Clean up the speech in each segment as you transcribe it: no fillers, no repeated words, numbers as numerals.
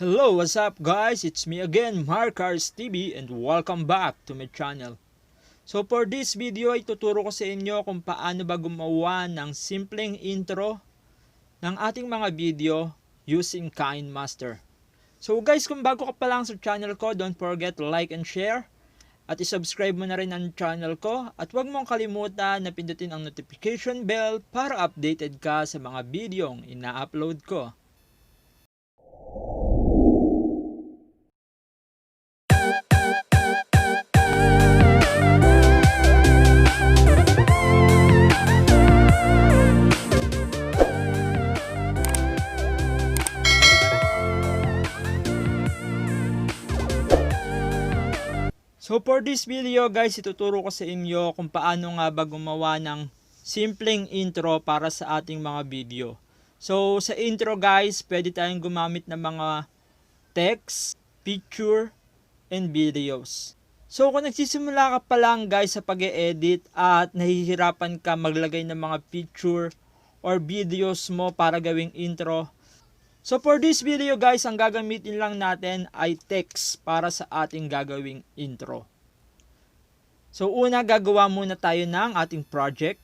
Hello, what's up guys? It's me again, Marcars TV, and welcome back to my channel. So for this video ay tuturo ko sa inyo kung paano ba gumawa ng simpleng intro ng ating mga video using KineMaster. So guys, kung bago ka pa lang sa channel ko, don't forget to like and share. At isubscribe mo na rin ang channel ko. At huwag mong kalimutan na pindutin ang notification bell para updated ka sa mga videong ina-upload ko. So for this video guys, ituturo ko sa inyo kung paano nga ba gumawa ng simpleng intro para sa ating mga video. So sa intro guys, pwede tayong gumamit ng mga text, picture, and videos. So kung nagsisimula ka pa lang guys sa pag-e-edit at nahihirapan ka maglagay ng mga picture or videos mo para gawing intro, so for this video guys, ang gagamitin lang natin ay text para sa ating gagawing intro. So una, gagawa muna tayo ng ating project.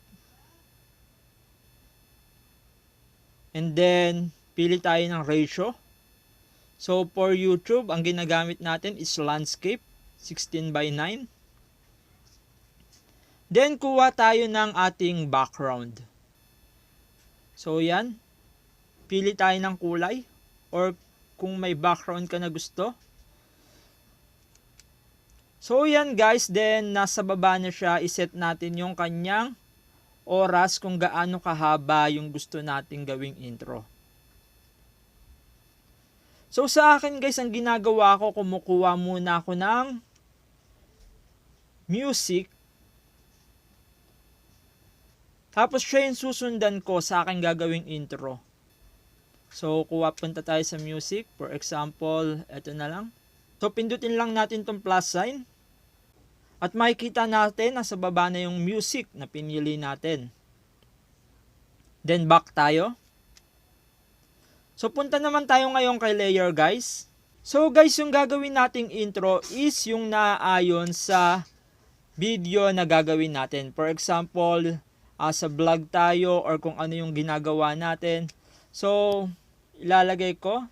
And then, pili tayo ng ratio. So for YouTube, ang ginagamit natin is landscape, 16:9. Then kuha tayo ng ating background. So yan. Pili tayo ng kulay or kung may background ka na gusto. So yan guys, then nasa baba na siya, iset natin yung kanyang oras kung gaano kahaba yung gusto nating gawing intro. So sa akin guys, ang ginagawa ko, kumukuha muna ako ng music. Tapos siya yung susundan ko sa aking gagawing intro. So, punta tayo sa music. For example, ito na lang. So, pindutin lang natin tong plus sign. At makikita natin, nasa baba na yung music na pinili natin. Then, back tayo. So, punta naman tayo ngayon kay layer, guys. So, guys, yung gagawin nating intro is yung naaayon sa video na gagawin natin. For example, sa vlog tayo or kung ano yung ginagawa natin. So, ilalagay ko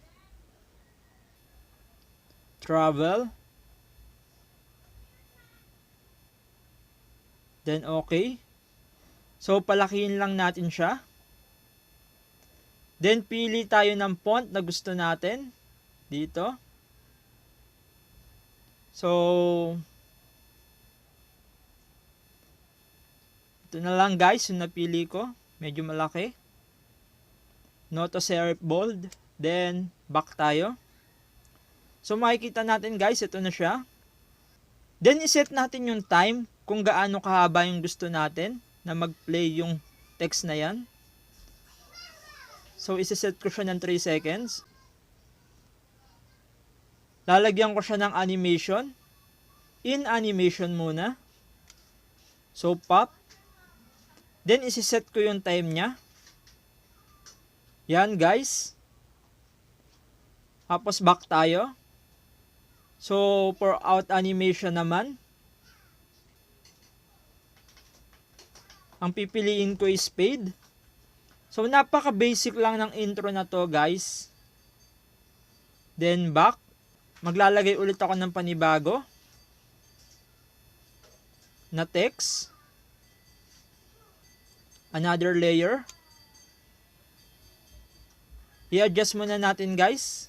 travel. Then, okay. So, palakihin lang natin siya. Then, pili tayo ng font na gusto natin. Dito. So, ito na lang guys, yung napili ko. Medyo malaki. No to serif bold. Then, back tayo. So, makikita natin guys, ito na siya. Then, iset natin yung time kung gaano kahaba yung gusto natin na mag-play yung text na yan. So, isiset ko siya ng 3 seconds. Lalagyan ko siya ng animation. In animation muna. So, pop. Then, isiset ko yung time niya. Yan guys. Tapos back tayo. So for out animation naman, ang pipiliin ko is fade. So napaka basic lang ng intro na to guys. Then back. Maglalagay ulit ako ng panibago na text. Another layer. I-adjust muna natin guys.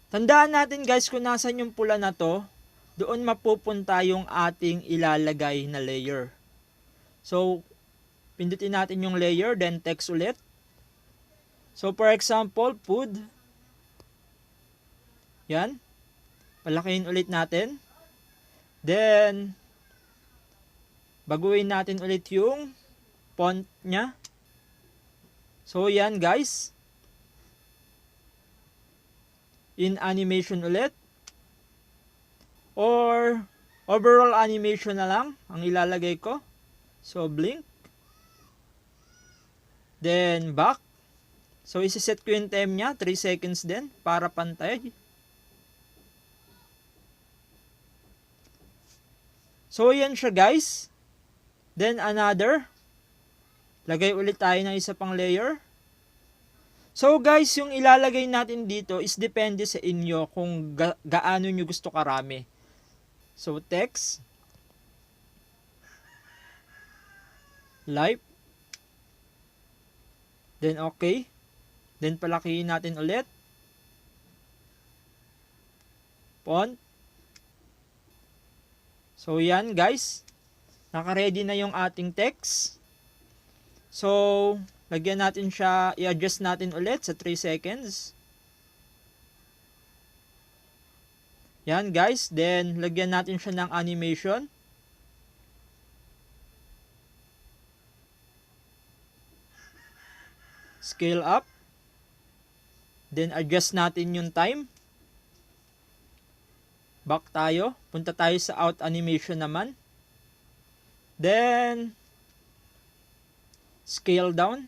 Tandaan natin guys kung nasan yung pula na to, doon mapupunta yung ating ilalagay na layer. So, pindutin natin yung layer, then text ulit. So, for example, food. Yan. Palakihin ulit natin. Then, baguhin natin ulit yung font nya. So, yan guys. In animation ulit. Or overall animation na lang ang ilalagay ko. So blink. Then back. So, isiset ko yung time niya, 3 seconds din, para pantay. So, yan siya guys. Then, another. Lagay ulit tayo ng isa pang layer. So, guys, yung ilalagay natin dito is depende sa inyo kung gaano nyo gusto karami. So, text. Live. Then, okay. Then, palakihin natin ulit. Font. So, yan guys. Naka-ready na yung ating text. So, lagyan natin siya, i-adjust natin ulit sa 3 seconds. Yan guys. Then, lagyan natin siya ng animation. Scale up. Then, adjust natin yung time. Back tayo. Punta tayo sa out animation naman. Then, scale down.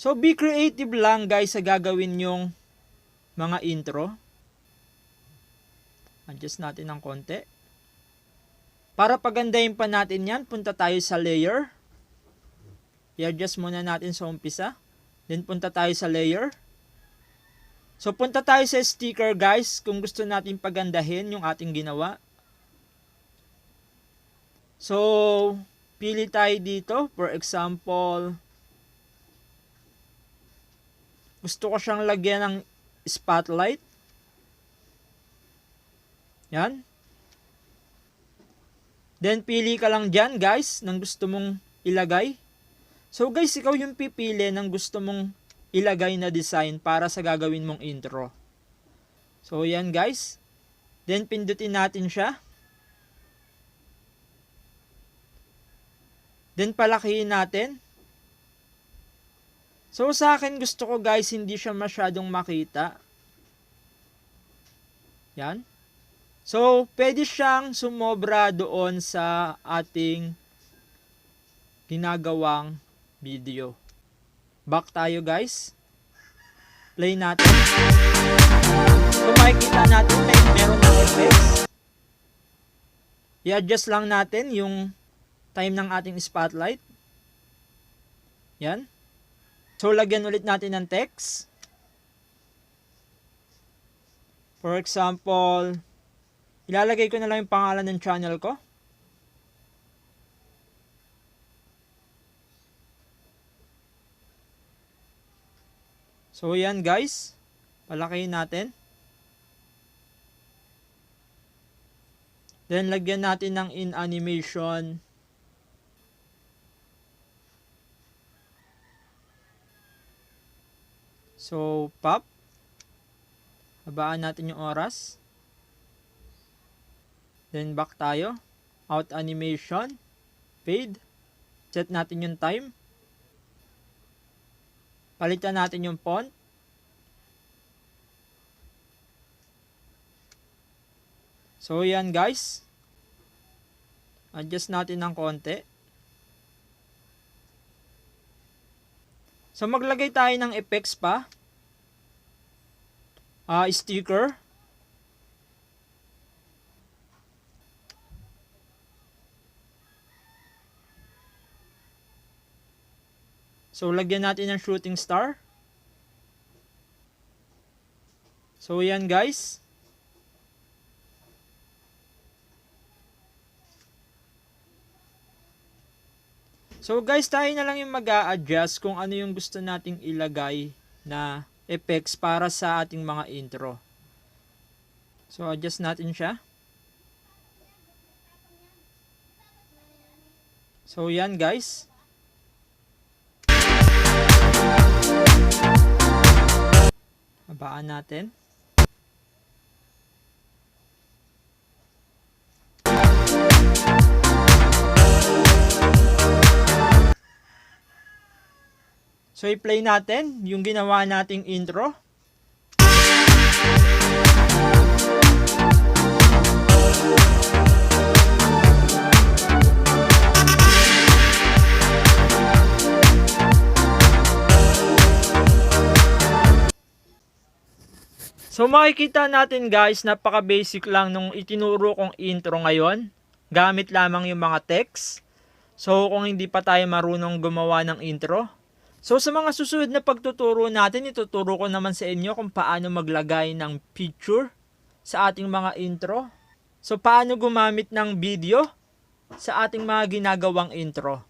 So, be creative lang guys sa gagawin yung mga intro. Adjust natin ng konti. Para pagandahin pa natin yan, punta tayo sa layer. I-adjust muna natin sa umpisa. Then, punta tayo sa layer. So, punta tayo sa sticker guys kung gusto natin pagandahin yung ating ginawa. So, pili tayo dito. For example, gusto ko siyang lagyan ng spotlight. Yan. Then, pili ka lang dyan guys ng gusto mong ilagay. So, guys, ikaw yung pipili ng gusto mong ilagay na design para sa gagawin mong intro. So, yan guys. Then, pindutin natin siya. Then, palakihin natin. So, sa akin gusto ko guys, hindi siya masyadong makita. Yan. So, pwede siyang sumobra doon sa ating ginagawang video. Back tayo guys. Play natin. So makikita natin meron ng effects. I-adjust lang natin yung time ng ating spotlight. Yan. So lagyan ulit natin ng text. For example, ilalagay ko na lang yung pangalan ng channel ko. So, yan guys. Palakihin natin. Then, lagyan natin ng in animation. So, pop. Habaan natin yung oras. Then, back tayo. Out animation. Fade. Set natin yung time. Palitan natin yung font. So, yan guys. Adjust natin ng konti. So, maglagay tayo ng effects pa. Sticker. So, lagyan natin ng shooting star. So, yan guys. So, guys, tayo na lang yung mag-a-adjust kung ano yung gusto nating ilagay na effects para sa ating mga intro. So, adjust natin siya. So, yan guys. Habaan natin. So, i-play natin yung ginawa nating intro. So makikita natin guys, napaka-basic lang nung itinuro kong intro ngayon. Gamit lamang yung mga text. So kung hindi pa tayo marunong gumawa ng intro. So sa mga susunod na pagtuturo natin, ituturo ko naman sa inyo kung paano maglagay ng picture sa ating mga intro. So paano gumamit ng video sa ating mga ginagawang intro.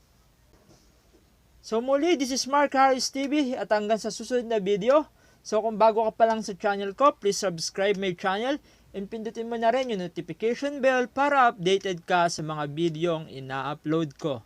So muli, this is Mark Harris TV at hanggang sa susunod na video. So kung bago ka pa lang sa channel ko, please subscribe my channel and pindutin mo na rin yung notification bell para updated ka sa mga video ang ina-upload ko.